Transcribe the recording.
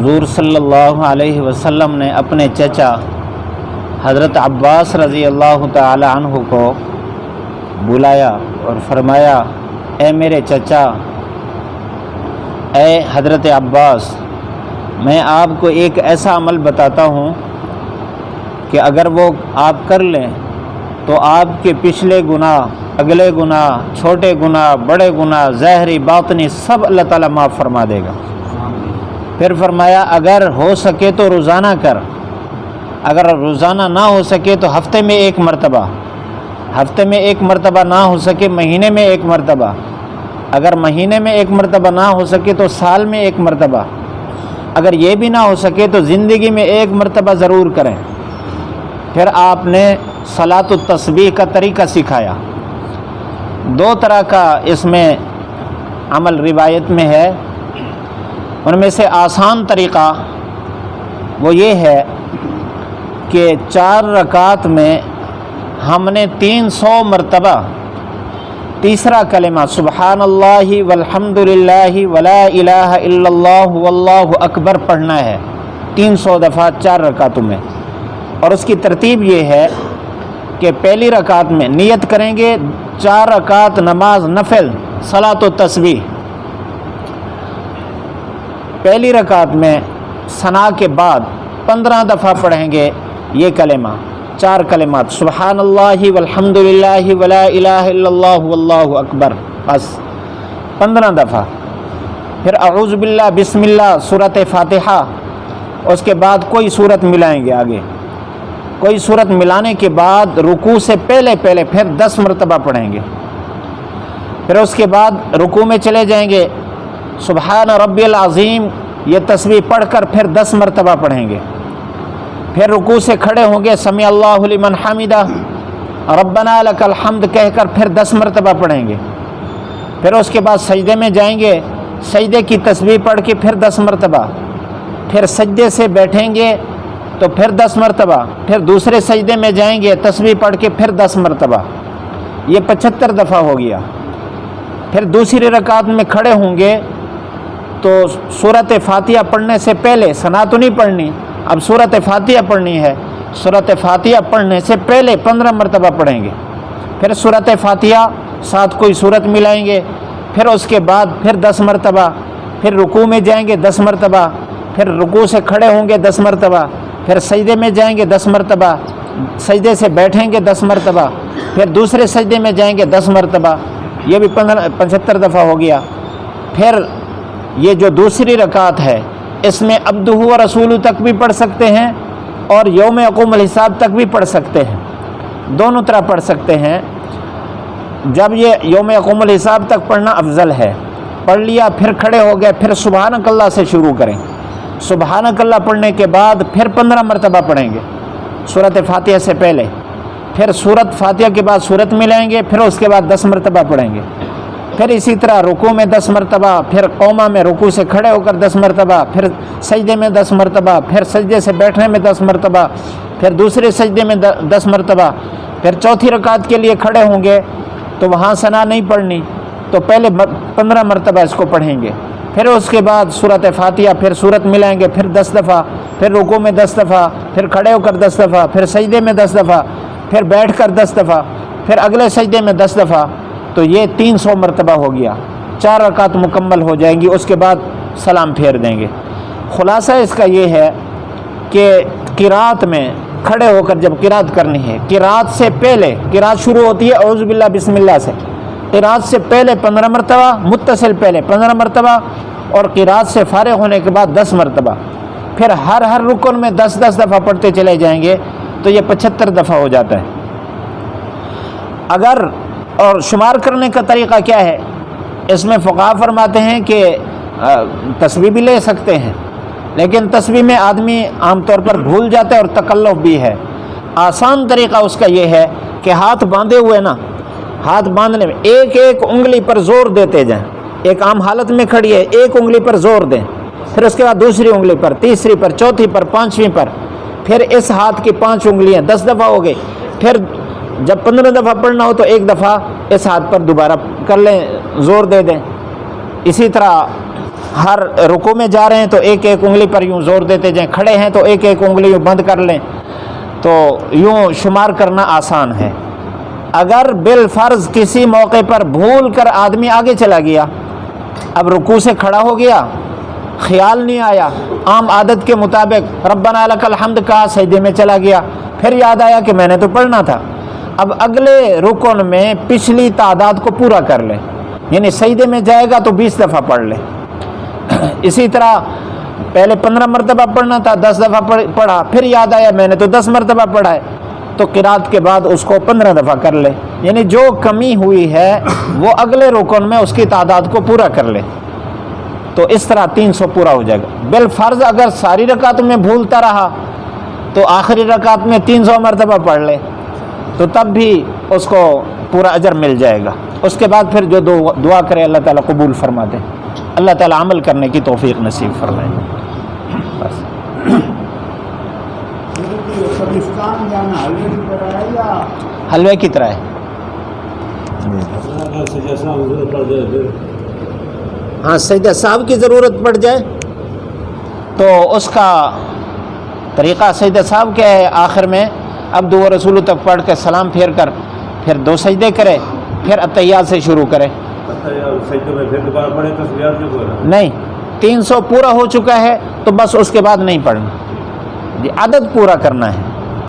حضور صلی اللہ علیہ وسلم نے اپنے چچا حضرت عباس رضی اللہ تعالی عنہ کو بلایا اور فرمایا، اے میرے چچا، اے حضرت عباس، میں آپ کو ایک ایسا عمل بتاتا ہوں کہ اگر وہ آپ کر لیں تو آپ کے پچھلے گناہ، اگلے گناہ، چھوٹے گناہ، بڑے گناہ، ظاہری باطنی سب اللہ تعالیٰ معاف فرما دے گا۔ پھر فرمایا اگر ہو سکے تو روزانہ کر، اگر روزانہ نہ ہو سکے تو ہفتے میں ایک مرتبہ، ہفتے میں ایک مرتبہ نہ ہو سکے مہینے میں ایک مرتبہ، اگر مہینے میں ایک مرتبہ نہ ہو سکے تو سال میں ایک مرتبہ، اگر یہ بھی نہ ہو سکے تو زندگی میں ایک مرتبہ ضرور کریں۔ پھر آپ نے صلاۃ التسبیح کا طریقہ سکھایا۔ دو طرح کا اس میں عمل روایت میں ہے، ان میں سے آسان طریقہ وہ یہ ہے کہ 4 رکعت میں ہم نے 300 مرتبہ تیسرا کلمہ سبحان اللہ والحمد للہ ولا الہ الا اللہ واللہ اکبر پڑھنا ہے 300 دفعہ 4 رکعتوں میں۔ اور اس کی ترتیب یہ ہے کہ پہلی رکعت میں نیت کریں گے 4 رکعت نماز نفل صلاۃ و تسبیح، پہلی رکعت میں ثنا کے بعد 15 دفعہ پڑھیں گے یہ کلمہ، 4 کلمات سبحان اللہ والحمد للہ ولا الہ الا اللہ واللہ اکبر، بس 15 دفعہ۔ پھر اعوذ باللہ بسم اللہ سورۃ فاتحہ، اس کے بعد کوئی سورت ملائیں گے، آگے کوئی سورت ملانے کے بعد رکوع سے پہلے پھر 10 مرتبہ پڑھیں گے۔ پھر اس کے بعد رکوع میں چلے جائیں گے، سبحان ربی العظیم یہ تسبیح پڑھ کر پھر 10 مرتبہ پڑھیں گے۔ پھر رکوع سے کھڑے ہوں گے سمیع اللہ لمن حمدہ ربنا لک الحمد کہہ کر پھر 10 مرتبہ پڑھیں گے۔ پھر اس کے بعد سجدے میں جائیں گے، سجدے کی تسبیح پڑھ کے پھر 10 مرتبہ، پھر سجدے سے بیٹھیں گے تو پھر 10 مرتبہ، پھر دوسرے سجدے میں جائیں گے تسبیح پڑھ کے پھر 10 مرتبہ، یہ 75 دفعہ ہو گیا۔ پھر دوسری رکعت میں کھڑے ہوں گے تو سورۃ فاتحہ پڑھنے سے پہلے ثنا تو نہیں پڑھنی، اب سورۃ فاتحہ پڑھنی ہے، سورۃ فاتحہ پڑھنے سے پہلے 15 مرتبہ پڑھیں گے۔ پھر سورۃ فاتحہ ساتھ کوئی سورت ملائیں گے، پھر اس کے بعد پھر 10 مرتبہ، پھر رکوع میں جائیں گے 10 مرتبہ، پھر رکوع سے کھڑے ہوں گے 10 مرتبہ، پھر سجدے میں جائیں گے 10 مرتبہ، سجدے سے بیٹھیں گے 10 مرتبہ، پھر دوسرے سجدے میں جائیں گے 10 مرتبہ، یہ بھی 75 دفعہ ہو گیا۔ پھر یہ جو دوسری رکعت ہے اس میں عبدہ و رسولہ تک بھی پڑھ سکتے ہیں اور یوم یقوم الحساب تک بھی پڑھ سکتے ہیں، دونوں طرح پڑھ سکتے ہیں۔ جب یہ یوم یقوم الحساب تک پڑھنا افضل ہے، پڑھ لیا پھر کھڑے ہو گئے، پھر سبحانک اللہ سے شروع کریں، سبحانک اللہ پڑھنے کے بعد پھر 15 مرتبہ پڑھیں گے سورۃ فاتحہ سے پہلے، پھر سورۃ فاتحہ کے بعد سورت ملائیں گے، پھر اس کے بعد 10 مرتبہ پڑھیں گے۔ پھر اسی طرح رکوع میں 10 مرتبہ، پھر قومہ میں رکوع سے کھڑے ہو کر 10 مرتبہ، پھر سجدے میں 10 مرتبہ، پھر سجدے سے بیٹھنے میں 10 مرتبہ، پھر دوسرے سجدے میں 10 مرتبہ، پھر چوتھی رکعت کے لیے کھڑے ہوں گے تو وہاں ثنا نہیں پڑھنی، تو پہلے 15 مرتبہ اس کو پڑھیں گے۔ پھر اس کے بعد سورۃ فاتحہ، پھر سورت ملائیں گے پھر 10 دفعہ، پھر رکوع میں 10 دفعہ، پھر کھڑے ہو کر 10 دفعہ، پھر سجدے میں 10 دفعہ، پھر بیٹھ کر 10 دفعہ، پھر اگلے سجدے میں 10 دفعہ، تو یہ 300 مرتبہ ہو گیا، 4 رکعت مکمل ہو جائیں گی، اس کے بعد سلام پھیر دیں گے۔ خلاصہ اس کا یہ ہے کہ قرات میں کھڑے ہو کر جب قرات کرنی ہے، قرات سے پہلے، قرات شروع ہوتی ہے اعوذ باللہ بسم اللہ سے، قرات سے پہلے 15 مرتبہ، متصل پہلے 15 مرتبہ، اور قرات سے فارغ ہونے کے بعد 10 مرتبہ، پھر ہر رکن میں 10 دفعہ پڑھتے چلے جائیں گے تو یہ 75 دفعہ ہو جاتا ہے۔ اگر اور شمار کرنے کا طریقہ کیا ہے، اس میں فقہا فرماتے ہیں کہ تسبیح بھی لے سکتے ہیں، لیکن تسبیح میں آدمی عام طور پر بھول جاتا ہے اور تکلف بھی ہے۔ آسان طریقہ اس کا یہ ہے کہ ہاتھ باندھے ہوئے نا، ہاتھ باندھنے میں ایک انگلی پر زور دیتے جائیں، ایک عام حالت میں کھڑی ہے، ایک انگلی پر زور دیں، پھر اس کے بعد دوسری انگلی پر، تیسری پر، چوتھی پر، پانچویں پر، پھر اس ہاتھ کی 5 انگلیاں 10 دفعہ ہو گئی، پھر جب 15 دفعہ پڑھنا ہو تو ایک دفعہ اس ہاتھ پر دوبارہ کر لیں، زور دے دیں۔ اسی طرح ہر رکوع میں جا رہے ہیں تو ایک ایک انگلی پر یوں زور دیتے جائیں، کھڑے ہیں تو ایک ایک انگلی یوں بند کر لیں، تو یوں شمار کرنا آسان ہے۔ اگر بالفرض کسی موقع پر بھول کر آدمی آگے چلا گیا، اب رکوع سے کھڑا ہو گیا، خیال نہیں آیا، عام عادت کے مطابق ربنا لک الحمد کہا، سجدے میں چلا گیا، پھر یاد آیا کہ میں نے تو پڑھنا تھا، اب اگلے رکن میں پچھلی تعداد کو پورا کر لے، یعنی سجدے میں جائے گا تو 20 دفعہ پڑھ لے۔ اسی طرح پہلے 15 مرتبہ پڑھنا تھا، 10 دفعہ پڑھا، پھر یاد آیا میں نے تو 10 مرتبہ پڑھا ہے، تو قرات کے بعد اس کو 15 دفعہ کر لے، یعنی جو کمی ہوئی ہے وہ اگلے رکن میں اس کی تعداد کو پورا کر لے، تو اس طرح 300 پورا ہو جائے گا۔ بالفرض اگر ساری رکعت میں بھولتا رہا تو آخری رکعت میں 300 مرتبہ پڑھ لے، تو تب بھی اس کو پورا اجر مل جائے گا۔ اس کے بعد پھر جو دعا کرے اللہ تعالیٰ قبول فرما دے، اللہ تعالیٰ عمل کرنے کی توفیق نصیب فرمائے۔ بس حلوے کی طرح ہے، ہاں سجدہ صاحب کی ضرورت پڑ جائے تو اس کا طریقہ سجدہ صاحب کیا ہے، آخر میں عبد و رسول تک پڑھ کے سلام پھیر کر پھر 2 سجدے کرے، پھر اتحیات سے شروع کرے۔ نہیں، 300 پورا ہو چکا ہے تو بس اس کے بعد نہیں پڑھنا، عدد پورا کرنا ہے۔